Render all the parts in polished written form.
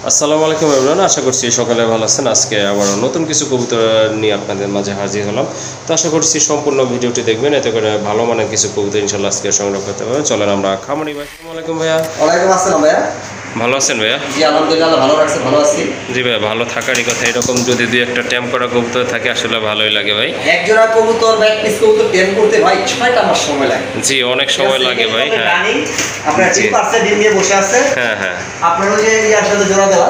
আসসালামু আলাইকুম এভরিওয়ান, আশা করছি সকালে ভালো আছেন। আজকে আবার নতুন কিছু কবুতর নিয়ে আপনাদের মাঝে হাজির হলাম। তো আশা করছি সম্পূর্ণ ভিডিওটি দেখবেন, এতে করে ভালো মানের কিছু কবুতর ইনশাল্লাহ আজকে সংগ্রহ করতে পারবেন। চলেন আমরা খামারি ভাই। আসসালামু আলাইকুম ভাইয়া। ওয়ালাইকুম আসসালাম ভাইয়া। ভালো আছেন ভাইয়া? জি আলহামদুলিল্লাহ, ভালো রাখছে, ভালো আছি। জি ভাইয়া, ভালো থাকারই কথা। এরকম যদি দুই একটা ট্যাম করা কবুতর থাকে আসলে ভালোই লাগে ভাই। এক জোড়া কবুতর বা এক পিস কবুতর টেম করতে ভাই 6টা মাস সময় লাগে। জি অনেক সময় লাগে ভাই। হ্যাঁ আপনার ডিম পাশে ডিম দিয়ে বসে আছে। হ্যাঁ হ্যাঁ, আপনার ওই যে ইয়ার সাথে জোড়া দেওয়া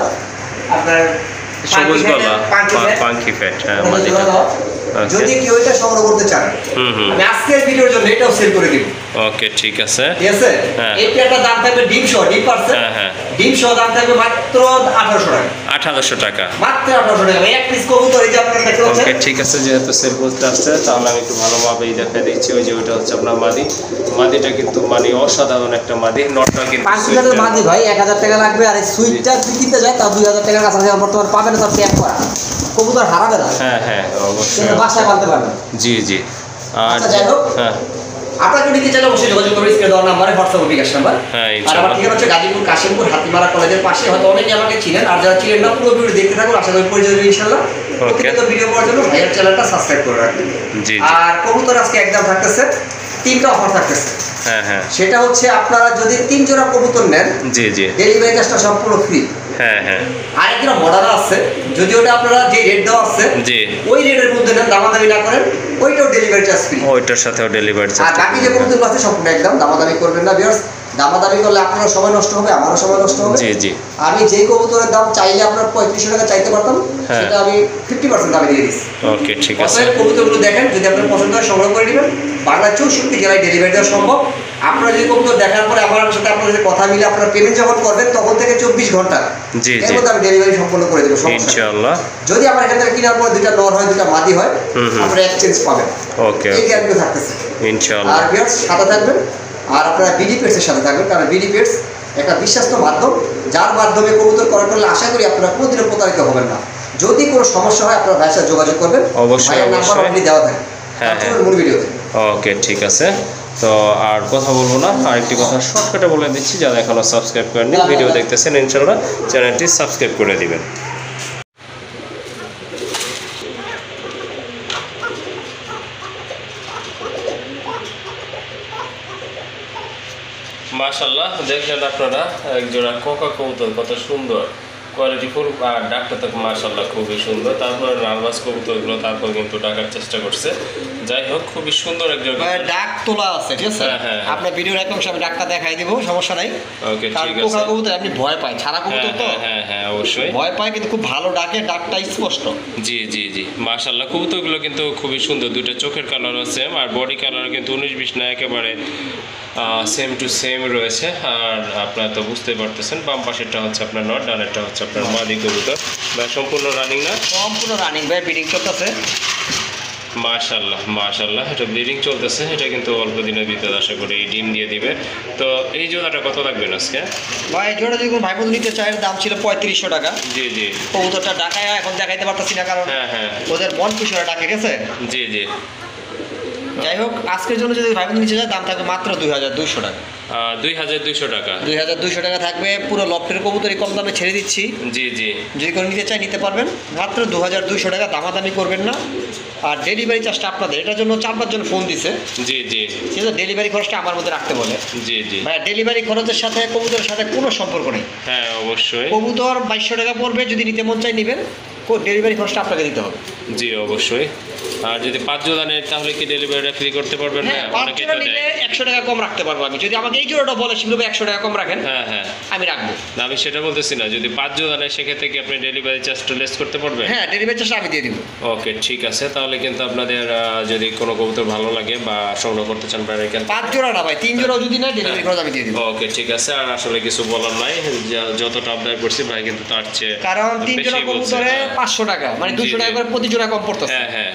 আপনার সবুজ গলা পাঙ্কি ফ্যাট। হ্যাঁ মাদিটা। যদি কেউ এটা সংগ্রহ করতে চান আমি আজকের ভিডিওর জন্য এটাও সেল করে দিব। ওকে ঠিক আছে। ঠিক আছে, এই পেয়ারটার দাম থাকবে ডিম সহ, ডিম পারছে। হ্যাঁ ডিম সহ দাম থাকবে মাত্র 1800 টাকা। 1800 টাকা মাত্র 1800 টাকা এক পিস কবুতর। এই যে আপনারা দেখতে পাচ্ছেন। ওকে ঠিক আছে, যেহেতু সেল করতে আসছে তাহলে আমি একটু ভালোভাবেই দেখাই দিচ্ছি। ওই যে ওইটা হচ্ছে আপনার মাদি। মাদিটা কিন্তু মানে অসাধারণ একটা মাদি। নটটা কিন্তু 5000 মাদি ভাই 1000 টাকা লাগবে। আর এই সুইটটা যদি কিনতে যায় তাও 2000 টাকার কাছাকাছি বর্তমানে পাবেন। তার ট্যাপ করা কবুতর হারাবে না। হ্যাঁ হ্যাঁ অবশ্যই, বাসায় পালতে পারবেন। জি জি। আর যাই হোক, হ্যাঁ আপনাকে নিতে চাইলে অবশ্যই যোগাযোগ করবেন স্ক্রিনে দেওয়া নাম্বারে, হোয়াটসঅ্যাপ বিকাশ নাম্বার। হ্যাঁ আর আমার ইনশাআল্লাহ। ঠিকানা হচ্ছে গাজীপুর কাশিমপুর হাতিমারা কলেজের পাশে। হয়তো অনেকে আমাকে চিনেন, আর যারা চিনেন না পুরো ভিডিও দেখতে থাকুন, আশা করি পরিচয় হবে ইনশাআল্লাহ। প্রত্যেকটা ভিডিও পাওয়ার জন্য ভাইয়ের চ্যানেলটা সাবস্ক্রাইব করে রাখবেন। জি জি। আর কবুতর আজকে একদম থাকতেছে 3টা অফার থাকতেছে। হ্যাঁ হ্যাঁ, সেটা হচ্ছে আপনারা যদি 3 জোড়া কবুতর নেন, জি জি। ডেলিভারি চার্জটা সম্পূর্ণ ফ্রি। হ্যাঁ হ্যাঁ, আরেকটা মডেল আছে, যদি ওটা আপনারা যে রেট দেওয়া আছে জি ওই রেটের মধ্যে নেন, দামাদামি না করেন, ওইটাও ডেলিভারি চার্জ ফ্রি। ওইটার সাথেও ডেলিভারি আর চার্জ। বাকি যে কবুতর আছে সম্পূর্ণ একদম, দামাদামি করবেন না ভিউয়ার্স। দামাদামি করলে আপনারও সময় নষ্ট হবে, আমারও সময় নষ্ট হবে। জি জি। আমি যেই কবুতরের দাম চাইলে আপনার 3500 টাকা চাইতে পারতাম, সেটা আমি 50% দামে দিয়ে দিচ্ছি। ওকে ঠিক আছে। অতএব কবুতরগুলো দেখেন, যদি আপনার পছন্দ হয় সংগ্রহ করে নেবেন। বাংলা 64 জেলায় ডেলিভারি দেওয়া সম্ভব। আপনারা যদি কবুতর দেখার পরে আমার সাথে আপনার সাথে কথা মিলে আপনারা পেমেন্ট যখন করবেন তখন থেকে 24 ঘন্টা জি এর জি মধ্যে আমি ডেলিভারি সম্পন্ন করে দেবো, সমস্যা নেই। ইনশাআল্লাহ। যদি আমার এখান থেকে কেনার পর 2টা নর হয় 2টা মাদি হয়, আপনারা এক্সচেঞ্জ পাবেন। ওকে এই গ্যারান্টি থাকতেছে ইনশাআল্লাহ। আর ভিউয়ার্স সাথে থাকবেন, আর আপনারা বিডি পেটসের সাথে থাকবেন, কারণ বিডি পেটস একটা বিশ্বাস্ত মাধ্যম, যার মাধ্যমে কবুতর করা করলে আশা করি আপনারা কোনোদিনও প্রতারিত হবেন না। যদি কোনো সমস্যা হয় আপনারা ভাইয়ের সাথে যোগাযোগ করবেন। অবশ্যই ভাইয়ের নাম্বার অবশ্যই। অলরেডি দেওয়া থাকে। হ্যাঁ হ্যাঁ, মূল ভিডিওতে। ওকে ঠিক আছে। তো আর কথা বলবো না, আরেকটি কথা শর্টকাটে বলে দিচ্ছি, যারা এখনো সাবস্ক্রাইব করেননি ভিডিও দেখতেছেন ইনশাআল্লাহ চ্যানেলটি সাবস্ক্রাইব করে দিবেন। মাশাআল্লাহ, দেখলেন আপনারা একজোড়া কোকা কবুতর কত সুন্দর কোয়ালিটিফুল। আর ডাকটা তো মাশাআল্লাহ খুবই সুন্দর। তারপর নার্ভাস কবুতরগুলো তারপর কিন্তু ডাকার চেষ্টা করছে। যাই হোক, খুবই সুন্দর একজোড়া ডাক তোলা আছে, ঠিক আছে। হ্যাঁ। আপনার ভিডিওর একদম আমি ডাকটা দেখাই দিব, সমস্যা নাই। ওকে কারণ ঠিক কোকা আছে। কবুতর আপনি ভয় পায়, ছাড়া কবুতর তো হ্যাঁ হ্যাঁ অবশ্যই ভয় পায়, কিন্তু খুব ভালো ডাকে, ডাকটা স্পষ্ট। জি জি জি। মাশাআল্লাহ, কবুতরগুলো কিন্তু খুবই সুন্দর। দুটো চোখের কালারও সেম, আর বডি কালারও কিন্তু 19-20 না, একেবারে সেম টু সেম রয়েছে। আর আপনারা তো বুঝতেই পারতেছেন, বাম পাশেরটা হচ্ছে আপনার নট, ডানেরটা হচ্ছে আপনার মাদি কবুতর। বা সম্পূর্ণ রানিং না? সম্পূর্ণ রানিং ভাই, বিডিং চলতেছে। মাশাআল্লাহ মাশাআল্লাহ, এটা ব্লিডিং চলতেছে। এটা কিন্তু অল্প দিনের ভিতরে আশা করি এই ডিম দিয়ে দিবে। তো এই জোড়াটা কত লাগবে আজকে ভাই? জোড়া যদি কোনো ভাই বন্ধু নিতে চায়, দাম ছিল 3500 টাকা। জি জি। কবুতরটা ডাকায় এখন দেখাইতে পারতেছি না, কারণ হ্যাঁ ওদের মন খুশি হয়ে ডাকে গেছে। জি জি। যাই হোক, আজকের জন্য যদি ভাই বন্ধু নিতে চায়, দাম থাকবে মাত্র 2200 টাকা। 2200 টাকা। 2200 টাকা থাকবে। পুরো লফটের কবুতরই কম দামে ছেড়ে দিচ্ছি। জি জি। যদি কেউ নিতে চায় নিতে পারবেন, মাত্র 2200 টাকা। দামাদামি করবেন না। আর ডেলিভারি চার্জটা আপনাদের, এটার জন্য 4-5 জন ফোন দিছে। জি জি। ঠিক আছে, ডেলিভারি খরচটা আমার মধ্যে রাখতে বলে। জি জি। ভাই ডেলিভারি খরচের সাথে কবুতরের সাথে কোনো সম্পর্ক নেই। হ্যাঁ অবশ্যই। কবুতর 2200 টাকা পড়বে, যদি নিতে মন চাই নেবেন, ডেলিভারি খরচটা আপনাকে দিতে হবে। জি অবশ্যই। আর যদি 5 জোড়া নেন তাহলে কি ডেলিভারিটা ফ্রি করতে পারবেন? হ্যাঁ, না 5 অনেকে জোড়া তো নিলে দেয়। 100 টাকা কম রাখতে পারবো আমি। যদি আমাকে এই জোড়াটা বলে সেগুলো 100 টাকা কম রাখেন, হ্যাঁ আমি রাখবো। না আমি সেটা বলতেছি না, যদি 5 জোড়া নেয় সেক্ষেত্রে কি আপনি ডেলিভারি চার্জটা লেস করতে পারবেন? হ্যাঁ, ডেলিভারি চার্জটা আমি দিয়ে দিব। ওকে ঠিক আছে। তাহলে কিন্তু আপনাদের যদি কোনো কবুতর ভালো লাগে বা সংগ্রহ করতে চান বাইরে কেন 5 জোড়া না ভাই, 3 জোড়াও যদি নেয় ডেলিভারি খরচ আমি দিয়ে দিব। ওকে ঠিক আছে। আর আসলে কিছু বলার নাই, যতটা আবদার করছি ভাই কিন্তু তার চেয়ে কারণ 3 জোড়া বেশি বলছে। কবুতরে 500 টাকা, মানে 200 টাকা করে প্রতি জোড়া কম পড়তেছে। হ্যাঁ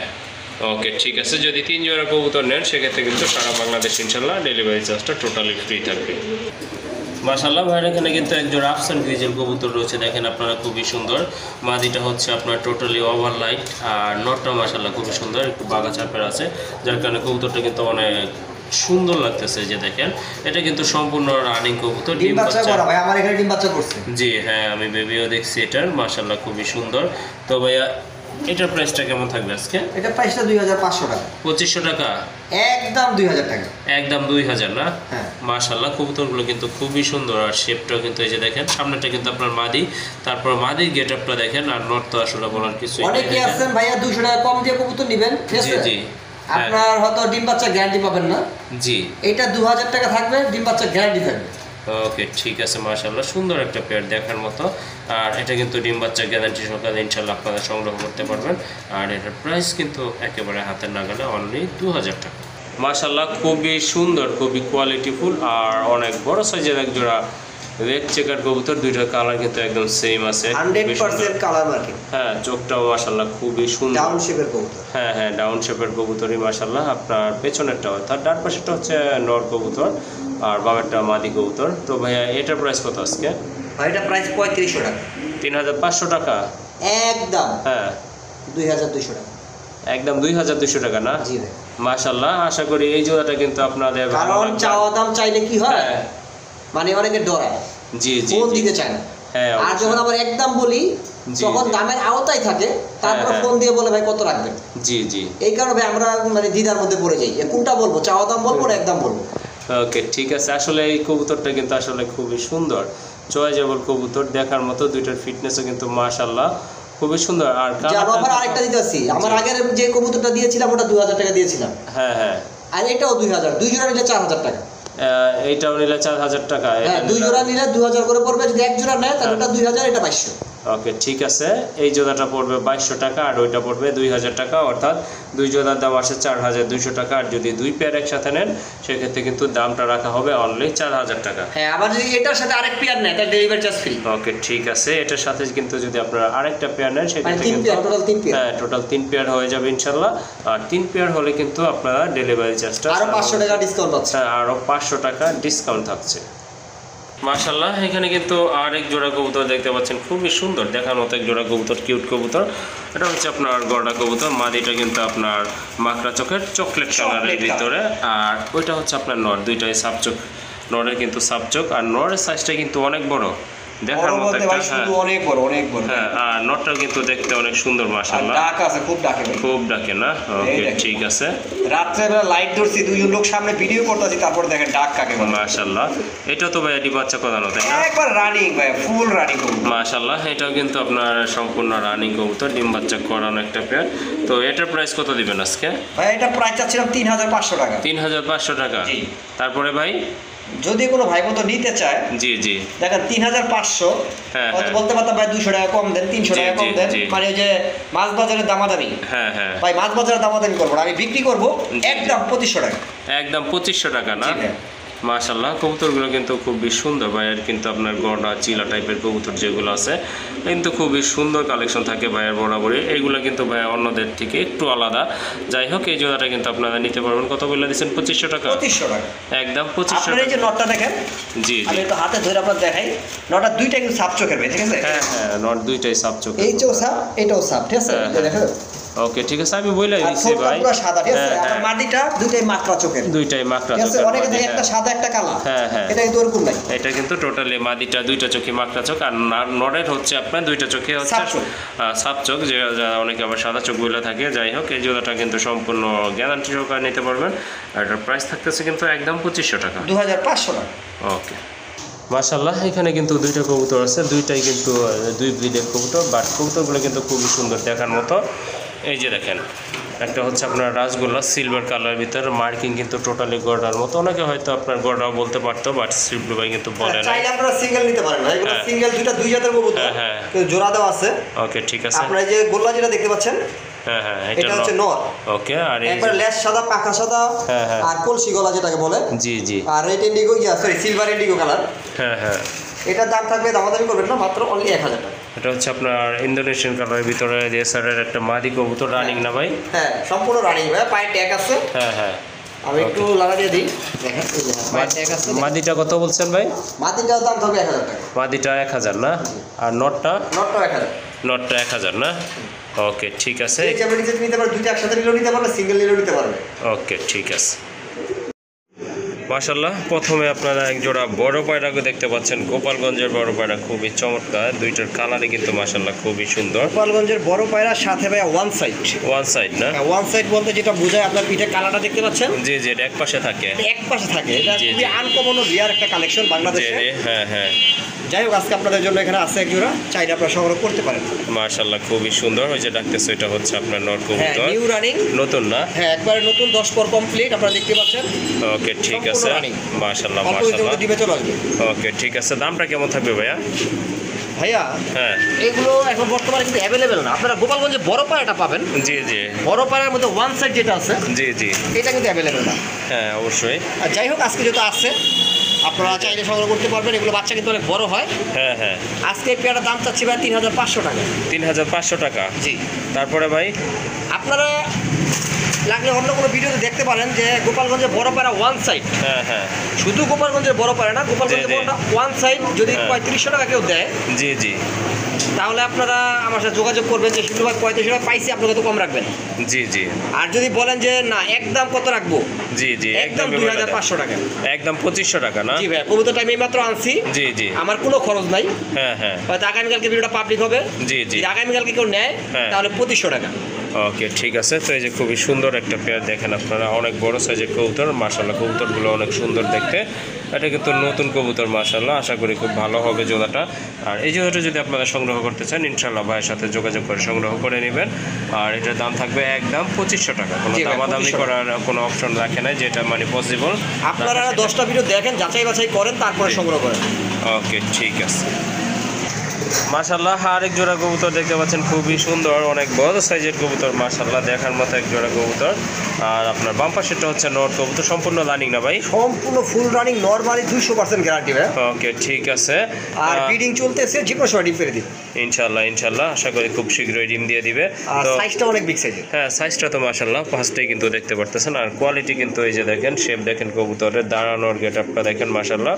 ওকে ঠিক আছে। যদি 3 জোড়া কবুতর নেন সেক্ষেত্রে কিন্তু সারা বাংলাদেশ ইনশাল্লাহ ডেলিভারি চার্জটা টোটালি ফ্রি থাকবে। মাশাআল্লাহ, ভাইয়ের এখানে কিন্তু এক জোড়া আফসান গ্রিজেল কবুতর রয়েছে, দেখেন আপনারা, খুবই সুন্দর। মাদিটা হচ্ছে আপনার টোটালি ওভার লাইট, আর নটটা মাশাআল্লাহ খুবই সুন্দর, একটু বাঘা চাপের আছে, যার কারণে কবুতরটা কিন্তু অনেক সুন্দর লাগতেছে। যে দেখেন এটা কিন্তু সম্পূর্ণ রানিং কবুতর, ডিম বাচ্চা করা ভাই, আমার এখানে ডিম বাচ্চা করছে। জি হ্যাঁ, আমি বেবিও দেখছি এটার, মাশাআল্লাহ খুবই সুন্দর। তো ভাইয়া এটার প্রাইসটা কেমন থাকবে আজকে? এটা প্রাইসটা 2500 টাকা। 2500 টাকা একদম 2000 টাকা। একদম 2000 না? হ্যাঁ মাশাআল্লাহ কবুতরগুলো কিন্তু খুবই সুন্দর, আর শেপটাও কিন্তু এই যে দেখেন সামনেটা কিন্তু আপনার মাদি, তারপর মাদির গেটআপটা দেখেন, আর নট তো আসলে বলার কিছু নেই। অনেকে আছেন ভাইয়া 200 টাকা কম দিয়ে কবুতর নেবেন, ঠিক আছে? জি জি আপনার হয়তো ডিম বাচ্চা গ্যারান্টি পাবেন না, জি। এটা 2000 টাকা থাকবে, ডিম বাচ্চা গ্যারান্টি থাকবে। ওকে ঠিক আছে, মাশাআল্লাহ সুন্দর একটা পেয়ার দেখার মতো। আর এটা কিন্তু ডিম বাচ্চা গ্যারান্টি সহকারে ইনশাআল্লাহ আপনারা সংগ্রহ করতে পারবেন। আর এটার প্রাইস কিন্তু একেবারে হাতের নাগালে, অনলি 2000 টাকা। মাশাআল্লাহ খুবই সুন্দর, খুবই কোয়ালিটিফুল, আর অনেক বড় সাইজের এক জোড়া রেড চেকার কবুতর। দুইটার কালার কিন্তু একদম সেম আছে, 100% কালার মার্কিং। হ্যাঁ চোখটাও মাশাআল্লাহ খুবই সুন্দর, ডাউন শেপের কবুতর। হ্যাঁ হ্যাঁ ডাউন শেপের কবুতরই মাশাআল্লাহ। আপনার পেছনেরটা অর্থাৎ ডান পাশেরটা হচ্ছে নর কবুতর, আর বামেরটা মাদি কবুতর। তো ভাইয়া এটার প্রাইস কত আজকে? ভাই এটা প্রাইস 3500 টাকা। 3500 টাকা একদম। হ্যাঁ 2200 টাকা। একদম 2200 টাকা না? জি ভাই। মাশাআল্লাহ, আশা করি এই জোড়াটা কিন্তু আপনাদের ভালো কারণ লাগবে। চাওয়া দাম চাইলে কি হয়, হ্যাঁ, মানে অনেকে ডরায়, জি জি ফোন জি। দিতে চায় না। হ্যাঁ আর অবশ্যই। যখন আবার একদম বলি জি, তখন জি। দামের আওতায় থাকে, তারপর হ্যাঁ, ফোন দিয়ে বলে ভাই কত রাখবেন। জি জি। এই কারণে ভাই আমরা মানে দ্বিধার মধ্যে পড়ে যাই, কোনটা বলবো, চাওয়া দাম বলবো না একদম বলবো। ওকে ঠিক আছে, আসলে এই কবুতরটা কিন্তু আসলে খুবই সুন্দর, চয়েজেবল কবুতর, দেখার মতো। দুইটার ফিটনেসও কিন্তু মাশাআল্লাহ খুবই সুন্দর। আর যার অফার আরেকটা দিতেছি, আমার আগের যে কবুতরটা দিয়েছিলাম ওটা 2000 টাকা দিয়েছিলাম, হ্যাঁ হ্যাঁ, আর এটাও 2000, দুই জোড়া নিলে 4000 টাকা। এইটাও নিলে 4000 টাকা। হ্যাঁ, দুই জোড়া নিলে 2000 করে পড়বে, যদি এক জোড়া নেয় তাহলে ওটা 2000, এটা 2200। ওকে ঠিক আছে, এই জোড়াটা পড়বে 2200 টাকা, আর ওইটা পড়বে 2000 টাকা, অর্থাৎ দুই জোড়ার দাম আসে 4200 টাকা। আর যদি দুই পেয়ার একসাথে নেন সেক্ষেত্রে কিন্তু দামটা রাখা হবে অনলি 4000 টাকা। হ্যাঁ, আবার যদি এটার সাথে আরেক পেয়ার নেয় তাহলে ডেলিভারি চার্জ ফ্রি। ওকে ঠিক আছে, এটার সাথে কিন্তু যদি আপনারা আরেকটা পেয়ার নেন মানে সেক্ষেত্রে 3 কিন্তু পেয়ার, টোটাল 3 পেয়ার। হ্যাঁ টোটাল 3 পেয়ার হয়ে যাবে ইনশাল্লাহ। আর 3 পেয়ার হলে কিন্তু আপনারা ডেলিভারি চার্জটা আরো 500 টাকা ডিসকাউন্ট পাচ্ছে। হ্যাঁ আরও 500 টাকা ডিসকাউন্ট থাকছে। মাশাআল্লাহ, এখানে কিন্তু আরেক জোড়া কবুতর দেখতে পাচ্ছেন, খুবই সুন্দর দেখার মতো এক জোড়া কবুতর, কিউট কবুতর। এটা হচ্ছে আপনার গড়া কবুতর, মাদিটা কিন্তু আপনার মাকড়া চোখের চকলেট কালারের ভিতরে, আর ওইটা হচ্ছে আপনার নর, দুইটাই সাবচোখ। নরের কিন্তু সাবচোখ, আর নরের সাইজটা কিন্তু অনেক বড় দেখার মতো একটা, হ্যাঁ অনেক বড়, অনেক বড়। হ্যাঁ, আর নটটাও কিন্তু দেখতে অনেক সুন্দর মাশাআল্লাহ। ডাক আছে, খুব ডাকে ভাই, খুব ডাকে না? ওকে দেখেন। ঠিক আছে। রাত্রে বেলা লাইট ধরছি, দুইজন লোক সামনে ভিডিও করতেছি, তারপর দেখেন ডাক কাকে বলে। মাশাআল্লাহ, এটা তো ভাই ডিম বাচ্চা করানো তাই না? একবার রানিং ভাই, ফুল রানিং কবুতর। মাশাআল্লাহ, এটাও কিন্তু আপনার সম্পূর্ণ রানিং কবুতর, ডিম বাচ্চা করানো একটা পেয়ার। তো এটার প্রাইস কত দিবেন আজকে? ভাই এটা প্রাইস চাচ্ছিলাম 3500 টাকা। 3500 টাকা। জি। তারপরে ভাই যদি কোনো ভাই মতো নিতে চায়, জি জি দেখেন 3500, হ্যাঁ, হয়তো হ্যাঁ। বলতে পারতাম ভাই 200 টাকা কম দেন, 300 জি, টাকা কম জি, দেন, জি। মানে ওই যে মাছ বাজারের দামাদামি। হ্যাঁ হ্যাঁ, ভাই মাছ বাজারের দামাদামি করবো না, আমি বিক্রি করবো একদম 2500 টাকা। একদম 2500 টাকা না? জি ভাই। মাশাআল্লাহ, কবুতরগুলো কিন্তু খুবই সুন্দর ভাইয়ের, কিন্তু আপনার গড়া চিলা টাইপের কবুতর যেগুলো আছে কিন্তু খুবই সুন্দর কালেকশন থাকে ভাইয়ের বরাবরই। এইগুলো কিন্তু ভাইয়া অন্যদের থেকে একটু আলাদা। যাই হোক, এই জোড়াটা কিন্তু আপনারা নিতে পারবেন। কত বলে দিচ্ছেন? 2500 টাকা। 2500 টাকা। একদম 2500 আপনার এই যে টাকা। নটটা দেখেন, জি আমি জি, একটু হাতে ধরে আপনার দেখাই, নটটা দুইটা কিন্তু সাপ চোখের ভাই, ঠিক আছে? হ্যাঁ হ্যাঁ, নট দুইটাই সাবচোখ। এই চোখ সাপ, এটাও সাপ, ঠিক আছে? হ্যাঁ, এই যে দেখেন, ওকে ঠিক আছে, আমি বইলাই আর দিচ্ছি ঠোঁটটা ভাই। পুরো সাদা, ঠিক আছে? হ্যাঁ, আর হ্যাঁ। মাদিটা দুইটাই মাকড়া চোখের, দুইটাই মাকড়া ঠিক আছে? চোখের অনেকে মাদি, দেখে একটা হ্যাঁ। সাদা একটা কালা, হ্যাঁ, হ্যাঁ। এটা কিন্তু ওরকম নাই। এটা কিন্তু টোটালি মাদিটা দুইটা চোখে মাকড়া চোখ, আর নরের হচ্ছে আপনার দুইটা চোখে হচ্ছে সাপ চোখ। সাপ চোখ, যে অনেকে আবার সাদা চোখ বলে থাকে। যাই হোক, এই জোড়াটা কিন্তু সম্পূর্ণ গ্যারান্টি সহকারে নিতে পারবেন। আর এটার প্রাইস থাকতেছে কিন্তু একদম 2500 টাকা। 2500 টাকা। ওকে মাশাআল্লাহ, এখানে কিন্তু দুইটা কবুতর আছে, দুইটাই কিন্তু দুই ব্রিডের কবুতর, বাট কবুতরগুলো কিন্তু খুবই সুন্দর দেখার মতো। এই যে দেখেন, একটা হচ্ছে আপনার রাসগোল্লা সিলভার কালার ভিতরে, মার্কিং কিন্তু টোটালি গড়ার মতো। অনেকে হয়তো আপনার গড়াও বলতে পারতো, বাট শিবলু ভাই কিন্তু বলে না। চাইলে আপনারা সিঙ্গেল নিতে পারেন, ভাই এগুলো হ্যাঁ। সিঙ্গেল, দুই জাতের কবুতর, হ্যাঁ, হ্যাঁ। কিন্তু জোড়া দেওয়া আছে। ওকে ঠিক আছে। আপনারা এই যে গোল্লা যেটা দেখতে পাচ্ছেন, হ্যাঁ হ্যাঁ, এটা হচ্ছে নর। ওকে, আর এই একবার লেজ সাদা, পাখা সাদা, হ্যাঁ, হ্যাঁ। আর কলসি গলা যেটাকে বলে, জি জি, আর red indigo, sorry silver indigo colour. হ্যাঁ হ্যাঁ, এটার দাম থাকবে, দামাদামি করবেন না, মাত্র অনলি 1000 টাকা। এটা হচ্ছে আপনার ইন্দোনেশিয়ান কালারের ভিতরে রেসারের একটা মাদি কবুতর, রানিং না ভাই? হ্যাঁ, সম্পূর্ণ রানিং ভাই, পায়ে ট্যাগ আছে। হ্যাঁ হ্যাঁ, আমি একটু লাগা দিয়ে দিই, দেখেন এই যে পায়ে ট্যাগ আছে। মাদিটা কত বলছেন ভাই? মাদিটার দাম থাকবে 1000 টাকা। মাদিটা 1000 না? আর নটটা? নটটা 1000। নটটা 1000 না? ওকে ঠিক আছে, এই যে আপনি নিতে পারবেন, দুইটা একসাথে নিলেও নিতে পারবে, সিঙ্গেল নিলেও নিতে পারবে। ওকে ঠিক আছে। মাশাআল্লাহ, প্রথমে আপনারা এক জোড়া বড় পায়রাকে দেখতে পাচ্ছেন, গোপালগঞ্জের বড় পায়রা, খুবই চমৎকার, দুইটার কালারই কিন্তু মাশাআল্লাহ খুবই সুন্দর। গোপালগঞ্জের বড় পায়রার সাথে ভাই ওয়ান সাইড না? ওয়ান সাইড বলতে যেটা বোঝায় আপনার পিঠে কালারটা দেখতে পাচ্ছেন, জি জি, এটা এক পাশে থাকে, এক পাশে থাকে। এটা খুবই আনকমন ও রিয়ার একটা কালেকশন বাংলাদেশে। হ্যাঁ। যাই হোক, আজকে আপনাদের জন্য এখানে আছে এক জোড়া, চাইলে আপনারা সংগ্রহ করতে পারেন। মাশাআল্লাহ খুবই সুন্দর। ওই যে ডাকতেছে, এটা হচ্ছে আপনার নর কবুতর, নিউ রানিং, নতুন না? হ্যাঁ, একবারে নতুন, 10 পর কমপ্লিট, আপনারা দেখতে পাচ্ছেন। ওকে, ঠিক আছে, মাশাআল্লাহ। ডিমে চলে আসবে। ওকে, ঠিক আছে। দামটা কেমন থাকবে ভাইয়া? হ্যাঁ, এগুলো এখন বর্তমানে কিন্তু অ্যাভেলেবেল না। আপনারা গোপালগঞ্জে বড় পায়রাটা পাবেন। জি জি, বড় পায়রার মধ্যে ওয়ান সাইড যেটা আছে, জি জি, এটা কিন্তু অ্যাভেলেবেল না। হ্যাঁ, অবশ্যই। আর যাই হোক, আজকে যেটা আছে আপনারা চাইলে সংগ্রহ করতে পারবেন। এগুলো বাচ্চা কিন্তু অনেক বড় হয়। হ্যাঁ। আজকে এই পেয়ারটার দাম চাচ্ছি ভাই 3500 টাকা। 3500 টাকা? জি। তারপরে ভাই আপনারা লাগলে অন্য কোনো ভিডিওতে দেখতে পারেন যে গোপালগঞ্জের বড় পায়রা ওয়ান সাইড। হ্যাঁ, শুধু গোপালগঞ্জের বড় পায়রা না, গোপালগঞ্জের বড়টা ওয়ান সাইড যদি 3500 টাকা কেউ দেয়, জি জি, তাহলে আপনারা আমার সাথে যোগাযোগ করবেন যে শুধু ভাই 3500 টাকা পাইছি, আপনাকে তো কম রাখবেন। জি জি। আর যদি বলেন যে না, একদম কত রাখবো? জি জি, একদম 2500 টাকা। একদম 2500 টাকা না? জি ভাই, কবুতর টাইম মাত্র আনছি। জি জি, আমার কোনো খরচ নাই। হ্যাঁ। হয়তো আগামীকালকে ভিডিওটা পাবলিক হবে। জি জি, যদি আগামীকালকে কেউ নেয় তাহলে 2500 টাকা। ওকে, ঠিক আছে। তো এই যে খুবই সুন্দর একটা পেয়ার দেখেন আপনারা, অনেক বড় সাইজের কবুতর, মাশাআল্লাহ কবুতরগুলো অনেক সুন্দর দেখতে। এটা কিন্তু নতুন কবুতর, মাশাআল্লাহ, আশা করি খুব ভালো হবে জোড়াটা। আর এই জোড়াটা যদি আপনারা সংগ্রহ করতে চান, ইনশাআল্লাহ ভাইয়ের সাথে যোগাযোগ করে সংগ্রহ করে নেবেন। আর এটার দাম থাকবে একদম 2500 টাকা। কোনো দামাদামি করার কোনো অপশন রাখে নাই, যেটা মানে পসিবল। আপনারা 10টা ভিডিও দেখেন, যাচাই বাছাই করেন, তারপরে সংগ্রহ করেন। ওকে, ঠিক আছে। মাশাআল্লাহ, আরেক জোড়া কবুতর দেখতে পাচ্ছেন, খুবই সুন্দর, অনেক বড় সাইজের কবুতর, মাশাআল্লাহ, দেখার মতো এক জোড়া কবুতর। আর আপনার বাম পাশেরটা হচ্ছে নর কবুতর, সম্পূর্ণ রানিং না ভাই? সম্পূর্ণ ফুল রানিং, নরমালি 200% গ্যারান্টি ভাই। ওকে, ঠিক আছে। আর ব্রিডিং চলতেছে, যে কোনো সময় ডিম পেরে দিবে ইনশাআল্লাহ, আশা করি খুব শীঘ্রই ডিম দিয়ে দিবে। আর সাইজটা অনেক বিগ সাইজের। হ্যাঁ, সাইজটা তো মাশাআল্লাহ ফার্স্টেই কিন্তু দেখতে পারতেছেন। আর কোয়ালিটি কিন্তু এই যে দেখেন, শেপ দেখেন, কবুতরের দাঁড়ানোর গেটআপটা দেখেন, মাশাআল্লাহ।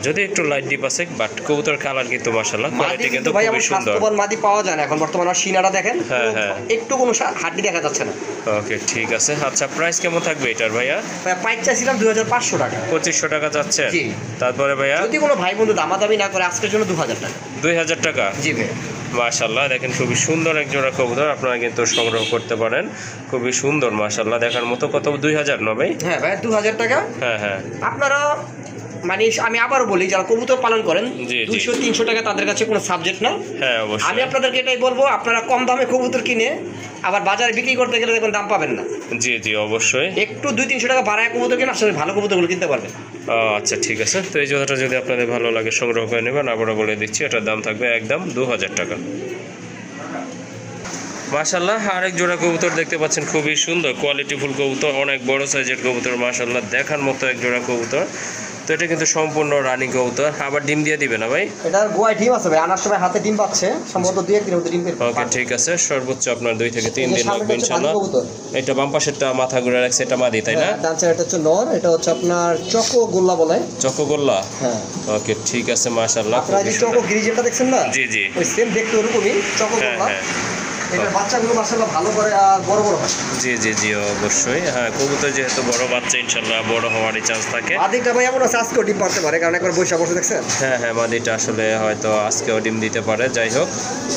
যদি একটু লাইট ডিপ আছে, বাট কবুতর কালার কিন্তু মাশাআল্লাহ, কোয়ালিটি কিন্তু খুবই সুন্দর। মাদি পাওয়া যায় না এখন বর্তমানে। সিনাটা দেখেন, হ্যাঁ, একটু কোনো হাড্ডি দেখা যাচ্ছে না। ওকে, ঠিক আছে। আচ্ছা, প্রাইস কেমন থাকবে এটার ভাইয়া? প্রাইস চাইছিলাম 2500 টাকা। 2500 টাকা যাচ্ছে? জি। তারপরে ভাইয়া যদি কোনো ভাই বন্ধু দামাদামি না করে, আজকের জন্য 2000 টাকা। 2000 টাকা? জি ভাই। মাশাআল্লাহ, দেখেন খুবই সুন্দর এক জোড়া কবুতর, আপনারা কিন্তু সংগ্রহ করতে পারেন। খুবই সুন্দর, মাশাআল্লাহ, দেখার মতো। কত? 2000 না ভাই? হ্যাঁ ভাই, 2000 টাকা। হ্যাঁ। আপনারা মানে আমি আবারও বলি, যারা কবুতর পালন করেন, 200-300 টাকা তাদের কাছে কোনো সাবজেক্ট না। হ্যাঁ, অবশ্যই। আমি আপনাদেরকে এটাই বলবো, আপনারা কম দামে কবুতর কিনে আবার বাজারে বিক্রি করতে গেলে দেখবেন দাম পাবেন না। জি জি, অবশ্যই। একটু 200-300 টাকা বাড়ায় কবুতর কিনে আসলে ভালো কবুতরগুলো কিনতে পারবেন। আচ্ছা, ঠিক আছে। তো এই জোড়াটা যদি আপনাদের ভালো লাগে সংগ্রহ করে নেবেন। আবারও বলে দিচ্ছি, এটার দাম থাকবে একদম 2000 টাকা। মাশাআল্লাহ, আরেক জোড়া কবুতর দেখতে পাচ্ছেন, খুবই সুন্দর কোয়ালিটিফুল কবুতর, অনেক বড় সাইজের কবুতর, মাশাআল্লাহ, দেখার মতো এক জোড়া কবুতর। তো এটা কিন্তু সম্পূর্ণ রানিং কবুতর। আবার ডিম দিয়ে দিবে না ভাই? এটার গোয়ায় ডিম আছে ভাই, আনার সময় হাতে ডিম পাচ্ছে, সম্ভবত 2-1 দিনের মধ্যে ডিম পেয়ে। ওকে, ঠিক আছে। সর্বোচ্চ আপনার 2 থেকে 3 দিন লাগবে ইনশাআল্লাহ। এটা বাম পাশেরটা মাথা ঘুরে রাখছে, এটা মাদি, তাই না? ডান সাইডটা হচ্ছে নর, এটা হচ্ছে আপনার চকোগোল্লা বলে। চকোগোল্লা? হ্যাঁ। ওকে, ঠিক আছে, মাশাআল্লাহ। আপনারা যে চকো গ্রিজেলটা দেখছেন না? জি জি, ওই সেম দেখতে ওরকমই চকোগোল্লা। এটার বাচ্চাগুলো মাশাআল্লাহ ভালো করে আর বড় বড় হয়। জি জি জি, অবশ্যই। হ্যাঁ, কবুতর যেহেতু বড় বাচ্চা, ইনশাআল্লাহ বড় হওয়ারই চান্স থাকে। মাদিটা ভাই এমন আছে আজকেও ডিম পারতে পারে, কারণ একবার বৈশা বসে দেখছেন। হ্যাঁ, মাদিটা আসলে হয়তো আজকেও ডিম দিতে পারে। যাই হোক,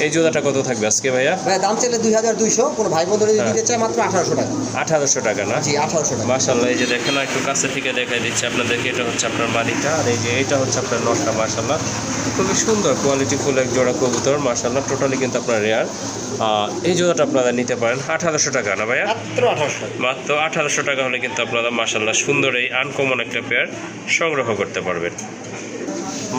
এই জোড়াটা কত থাকবে আজকে ভাইয়া? ভাই দাম চাইলে 2200, কোনো ভাই বন্ধু যদি নিতে চায় মাত্র 1800 টাকা। 1800 টাকা না? জি, 1800 টাকা। মাশাআল্লাহ, এই যে দেখেন, একটু কাছে থেকে দেখাই দিচ্ছি আপনাদেরকে। এটা হচ্ছে আপনার মাদিটা, আর এই যে এটা হচ্ছে আপনার নটটা। মাশাআল্লাহ, খুবই সুন্দর কোয়ালিটিফুল এক জোড়া কবুতর, মাশাআল্লাহ, টোটালি কিন্তু আপনার রেয়ার। এই জোড়াটা আপনারা নিতে পারেন 1800 টাকা না ভাইয়া? মাত্র 1800 টাকা। মাত্র 1800 টাকা হলে কিন্তু আপনারা মাশাআল্লাহ সুন্দর এই আনকমন একটা পেয়ার সংগ্রহ করতে পারবেন।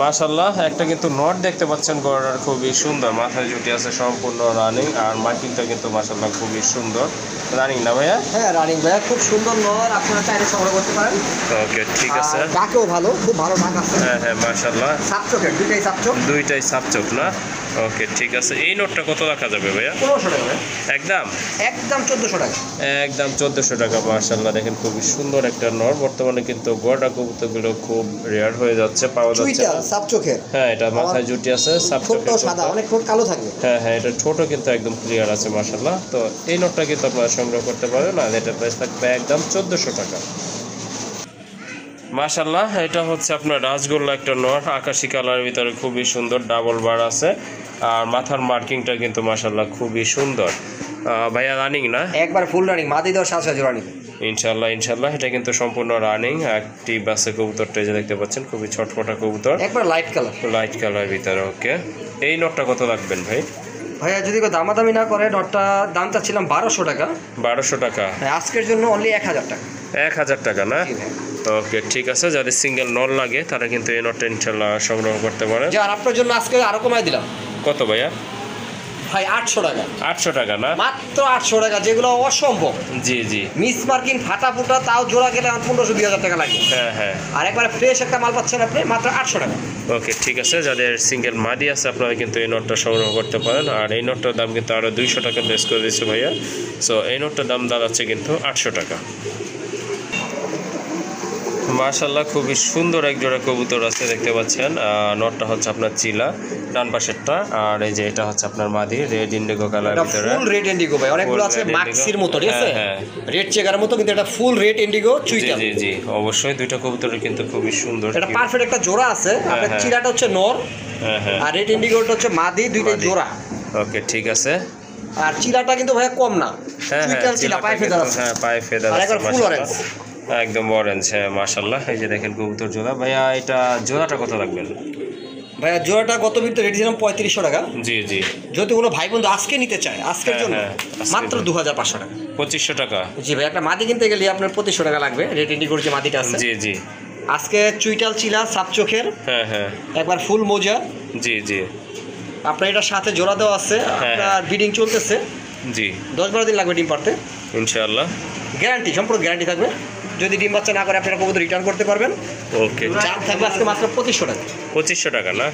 মাশাআল্লাহ, একটা কিন্তু নট দেখতে পাচ্ছেন, গড়ার খুবই সুন্দর, মাথায় জুটি আছে, সম্পূর্ণ রানিং। আর মার্কিংটা কিন্তু মাশাআল্লাহ খুবই সুন্দর। রানিং না ভাইয়া? হ্যাঁ, রানিং ভাইয়া, খুব সুন্দর নর, আপনারা চাইলে সংগ্রহ করতে পারেন। ওকে, ঠিক আছে। ডাকেও ভালো, খুব ভালো ডাক আছে। হ্যাঁ, মাশাআল্লাহ, সাপচোকের দুইটাই সাপচোক। দুইটাই সাপচোক না? ওকে, ঠিক আছে। এই নোটটা কত রাখা যাবে ভাইয়া? 1500 টাকা। একদম 1400 টাকা। একদম 1400 টাকা। মাশাআল্লাহ, দেখেন খুবই সুন্দর একটা নর। বর্তমানে কিন্তু গড়া কবুতরগুলো খুব রেয়ার হয়ে যাচ্ছে, পাওয়া যাচ্ছে না। সাপচোকের। হ্যাঁ, এটা মাথায় জুটি আছে, ছোট সাদা, অনেক ঠোঁট কালো থাকে। হ্যাঁ, এটা ছোট কিন্তু একদম ক্লিয়ার আছে, মাশাআল্লাহ। তো এই নোটটা কিন্তু আপনারা সংগ্রহ করতে পারেন। আর এটার প্রাইস থাকবে একদম 1400 টাকা। মাশাআল্লাহ, এটা হচ্ছে আপনার রাজগোল্লা একটা নর, আকাশি কালারের ভিতরে খুবই সুন্দর, ডাবল বার আছে আর মাথার মার্কিংটা কিন্তু মাশাআল্লাহ খুবই সুন্দর। ভাইয়া রানিং না? একবার ফুল রানিং, মাদি দেওয়ার সাথে জোড়া নিবে ইনশাআল্লাহ ইনশাআল্লাহ। এটা কিন্তু সম্পূর্ণ রানিং অ্যাক্টিভ আছে কবুতরটা, যে দেখতে পাচ্ছেন খুবই ছটফটা কবুতর, একবার লাইট কালার, লাইট কালারের ভিতরে। ওকে, এই নটটা কত রাখবেন ভাই? ভাইয়া যদি কেউ দামাদামি না করে, নটটা দাম চাচ্ছিলাম 1200 টাকা। 1200 টাকা? হ্যাঁ, আজকের জন্য অনলি 1000 টাকা। 1000 টাকা না? ওকে ঠিক আছে, যাদের সিঙ্গেল নল লাগে তারা কিন্তু এই নটটা ইনশাআল্লাহ সংগ্রহ করতে পারে। যে আর আপনার জন্য আজকে আরো কমাই দিলাম। কত ভাইয়া? ভাই 800 টাকা। 800 টাকা না? মাত্র 800 টাকা, যেগুলো অসম্ভব। জি জি, মিস মার্কিং ফাটা ফুটা, তাও জোড়া গেলে 1500-2000 টাকা লাগে। হ্যাঁ হ্যাঁ। আর একবারে ফ্রেশ একটা মাল পাচ্ছেন আপনি মাত্র 800 টাকা। ওকে ঠিক আছে, যাদের সিঙ্গেল মাদি আছে আপনারা কিন্তু এই নোটটা সংগ্রহ করতে পারেন। আর এই নোটটার দাম কিন্তু আরও 200 টাকা লেস করে দিচ্ছে ভাইয়া। সো এই নোটটার দাম দাঁড়াচ্ছে কিন্তু 800 টাকা। মাশাআল্লাহ, খুবই সুন্দর এক জোড়া কবুতর আছে দেখতে পাচ্ছেন। নটটা হচ্ছে আপনার চিলা, ডান পাশেরটা, আর এই যে এটা হচ্ছে আপনার মাদি, রেড ইন্ডিগো কালার ভিতরে। ফুল রেড ইন্ডিগো ভাই, অনেকগুলো আছে মাক্সির মতো, ঠিক আছে? রেড চেকারের মতো, কিন্তু এটা ফুল রেড ইন্ডিগো চুইটা। জি জি, অবশ্যই দুইটা কবুতরের কিন্তু খুবই সুন্দর। এটা পারফেক্ট একটা জোড়া আছে। আপনার চিলাটা হচ্ছে নর, আর রেড ইন্ডিগোটা হচ্ছে মাদি, দুইটাই জোড়া। ওকে ঠিক আছে। আর চিলাটা কিন্তু ভাই কম না, চুইটাল চিলা, পায়ে ফেদার আছে। হ্যাঁ, পায়ে ফেদার আর আছে, একবার ফুল অরেঞ্জ, একদম অরেঞ্জ। হ্যাঁ মাশাআল্লাহ, এই যে দেখেন কবুতর জোড়া। ভাইয়া এটা জোড়াটা কত রাখবেন? ভাইয়া জোড়াটা গত ভিতরে রেট দিলাম 3500 টাকা। জি জি, যদি কোনো ভাই বন্ধু আজকে নিতে চায়, আজকের জন্য মাত্র 2500 টাকা। 2500 টাকা? জি ভাই, একটা মাদি কিনতে গেলে আপনার 2500 টাকা লাগবে। রেড ইন্ডিগোর যে মাদিটা আছে। জি জি, আজকে চুইটাল চিলা, সাত চোখের, হ্যাঁ হ্যাঁ, একবার ফুল মোজা। জি জি, আপনার এটার সাথে জোড়া দেওয়া আছে, আপনার বিডিং চলতেছে। জি, 10-12 দিন লাগবে ডিম পারতে ইনশাআল্লাহ। গ্যারান্টি, সম্পূর্ণ গ্যারান্টি থাকবে। যদি ডিম বাচ্চা না করে আপনারা কবুতর রিটার্ন করতে পারবেন। ওকে, দাম থাকবে আজকে মাত্র 2500 টাকা। 2500 টাকা না?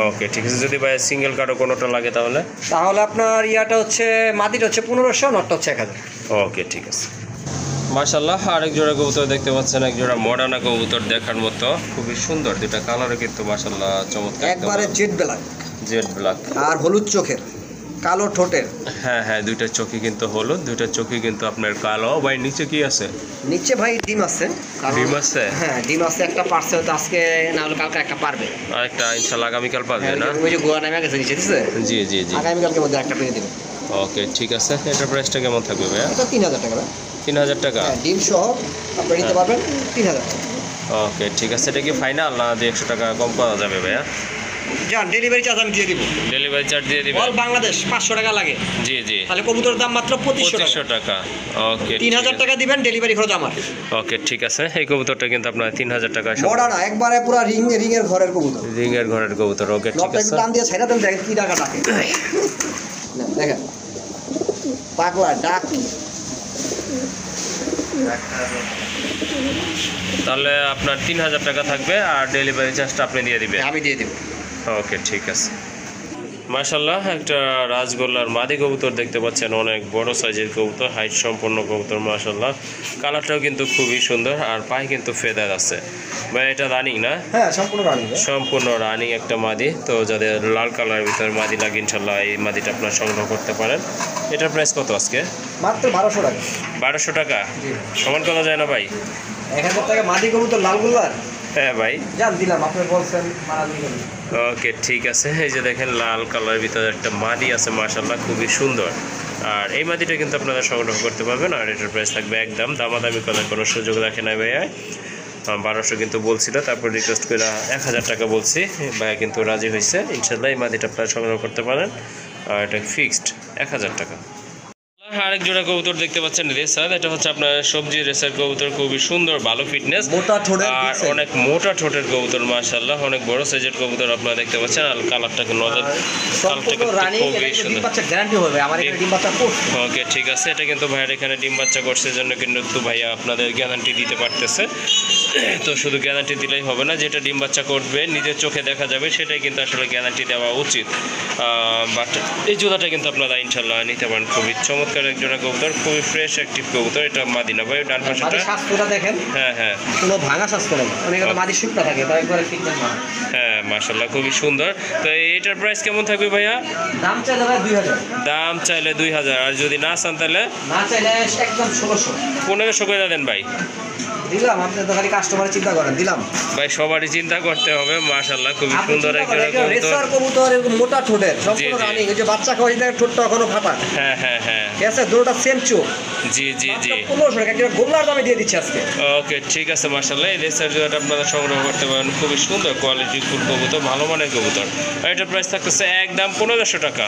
ওকে ঠিক আছে। যদি ভাই সিঙ্গেল কারো কোনোটা লাগে তাহলে? তাহলে আপনার ইয়াটা হচ্ছে, মাদিটা হচ্ছে 1500, নটটা হচ্ছে 1000। ওকে ঠিক আছে। মাশাআল্লাহ, আরেক জোড়া কবুতর দেখতে পাচ্ছেন, এক জোড়া মডার্না কবুতর, দেখার মতো খুবই সুন্দর। দুটা কালারে কিন্তু মাশাআল্লাহ চমৎকার, একবারে জেড ব্ল্যাক, জেড ব্ল্যাক আর হলুদ চোখের, কালো ঠোঁটের। হ্যাঁ হ্যাঁ, দুইটা চোখই কিন্তু হলুদ, দুইটা চোখই কিন্তু আপনার কালো। ভাই নিচে কি আছে? নিচে ভাই ডিম আছে। ডিম আছে? হ্যাঁ, ডিম আছে, একটা পারছে হয়তো আজকে, না হলে কালকে একটা পারবে। আরেকটা ইনশাআল্লাহ আগামীকাল পাবে না? ওই যে গোয়া নামে গেছে নিচে, দিছে। জি জি জি, আগামীকালকে মধ্যে একটা পেয়ে দিবে। ওকে ঠিক আছে। এটার প্রাইসটা কেমন থাকবে ভাইয়া? এটা 3000 টাকা। 3000 টাকা? ডিম সহ আপনি নিতে পারবেন 3000 টাকা। ওকে ঠিক আছে। এটা কি ফাইনাল না 100 টাকা কম করা যাবে ভাইয়া? যান, ডেলিভারি চার্জ আমি দিয়ে দিব। ডেলিভারি চার্জ দিয়ে দিবেন? অল বাংলাদেশ 500 টাকা লাগে। জি জি, তাহলে কবুতরের দাম মাত্র 2500 টাকা। ওকে 3000 টাকা দিবেন, ডেলিভারি খরচ আমার। ওকে ঠিক আছে। এই কবুতরটা কিন্তু আপনার 3000 টাকা। বড় না, একবারে পুরো রিং এর ঘরের কবুতর, রিং এর ঘরের কবুতর। ওকে ঠিক লটটা আছে। একটু টান দিয়ে ছাইড়া দেন, দেখেন কি টাকা ডাকে। না দেখেন, পাগলা ডাক। তাহলে আপনার 3000 টাকা থাকবে, আর ডেলিভারি চার্জটা আপনি দিয়ে দিবেন? আমি দিয়ে দেব। ওকে ঠিক আছে। মাশাআল্লাহ, একটা রাজগোল্লার মাদি কবুতর দেখতে পাচ্ছেন, অনেক বড় সাইজের কবুতর, হাইট সম্পন্ন কবুতর মাশাআল্লাহ। কালারটাও কিন্তু খুবই সুন্দর, আর পায়ে কিন্তু ফেদার আছে। ভাই এটা রানিং না? হ্যাঁ, সম্পূর্ণ রানিং। সম্পূর্ণ রানিং একটা মাদি। তো যাদের লাল কালারের ভিতরে মাদি লাগে ইনশাআল্লাহ এই মাদিটা আপনার সংগ্রহ করতে পারেন। এটার প্রাইস কত আজকে? মাত্র 1200 টাকা। 1200 টাকা? সমান করা যায় না ভাই? 1000 টাকা মাদি কবুতর লালগুলার। হ্যাঁ ভাই, জান দিলাম, আপনি বলছেন মারা দিবেন। ওকে ঠিক আছে। এই যে দেখেন লাল কালারের ভিতরে একটা মাদি আছে মাশাআল্লাহ, খুবই সুন্দর। আর এই মাদিটা কিন্তু আপনারা সংগ্রহ করতে পারবেন। আর এটার প্রাইস থাকবে একদম, দামাদামি করার কোনো সুযোগ রাখে না ভাইয়া। 1200 কিন্তু বলছিল, তারপর রিকোয়েস্ট করে 1000 টাকা বলছি, ভাইয়া কিন্তু রাজি হয়েছে। ইনশাআল্লাহ এই মাদিটা আপনারা সংগ্রহ করতে পারেন। আর এটা ফিক্সড 1000 টাকা। আরেক জোড়া কবুতর দেখতে পাচ্ছেন রেসার, এটা হচ্ছে আপনার সবজি রেসার কবুতর, খুবই সুন্দর, ভালো ফিটনেস, মোটা ঠোঁটের, আর অনেক মোটা ঠোঁটের কবুতর মাশাআল্লাহ, অনেক বড় সাইজের কবুতর আপনারা দেখতে পাচ্ছেন। আর কালারটাকে নজর, কালারটা রানিং, খুবই ডিম সুন্দর। বাচ্চা গ্যারান্টি হবে, আমার এখানে ডিম বাচ্চা করছে। ওকে ঠিক আছে। এটা কিন্তু ভাইয়ার এখানে ডিম বাচ্চা করছে জন্য কিন্তু ভাইয়া আপনাদের গ্যারান্টি দিতে পারতেছে। তো শুধু গ্যারান্টি দিলেই হবে না, যেটা ডিম বাচ্চা করবে নিজের চোখে দেখা যাবে সেটাই কিন্তু আসলে গ্যারান্টি দেওয়া উচিত। বাট এই জোড়াটা কিন্তু আপনারা ইনশাআল্লাহ নিতে পারেন, খুবই চমৎকার চমৎকার এক জোড়া কবুতর, খুবই ফ্রেশ অ্যাক্টিভ কবুতর। এটা মাদি না ভাই? ডান পাশেটা মাদি স্বাস্থ্যটা দেখেন, হ্যাঁ হ্যাঁ কোনো ভাঙা স্বাস্থ্য নেই, অনেক মাদি শুকনা থাকে, তাই একবারে ফিটনেস হয়। হ্যাঁ, মাশাআল্লাহ খুবই সুন্দর। তো এটার প্রাইস কেমন থাকবে ভাইয়া? দাম চাইলে ভাই 2000, দাম চাইলে 2000, আর যদি না চান তাহলে না চাইলে একদম 1600 1500 করে দেন ভাই। দিলাম। আপনি তো খালি কাস্টমার চিন্তা করেন, দিলাম ভাই সবারই চিন্তা করতে হবে। মাশাআল্লাহ খুবই আপনি সুন্দর চিন্তা এক করেন, জোড়া একটা কবুতর। রেসার কবুতর এরকম মোটা ঠোঁটের জি, সম্পূর্ণ জি। রানিং, এই যে বাচ্চা খাওয়াই দেখেন ঠোঁটটা এখনো ফাটা, হ্যাঁ হ্যাঁ হ্যাঁ, ঠিক আছে? দুটোটা সেম চোখ, জি জি জি। 1500 টাকা একটা গোমলার দামে দিয়ে দিচ্ছি আজকে। ওকে, ঠিক আছে। মাশাআল্লাহ এই রেসার জোড়াটা আপনারা সংগ্রহ করতে পারেন, খুবই সুন্দর কোয়ালিটি ফুল কবুতর, ভালো মানের কবুতর। আর এটার প্রাইস থাকতেছে একদম 1500 টাকা।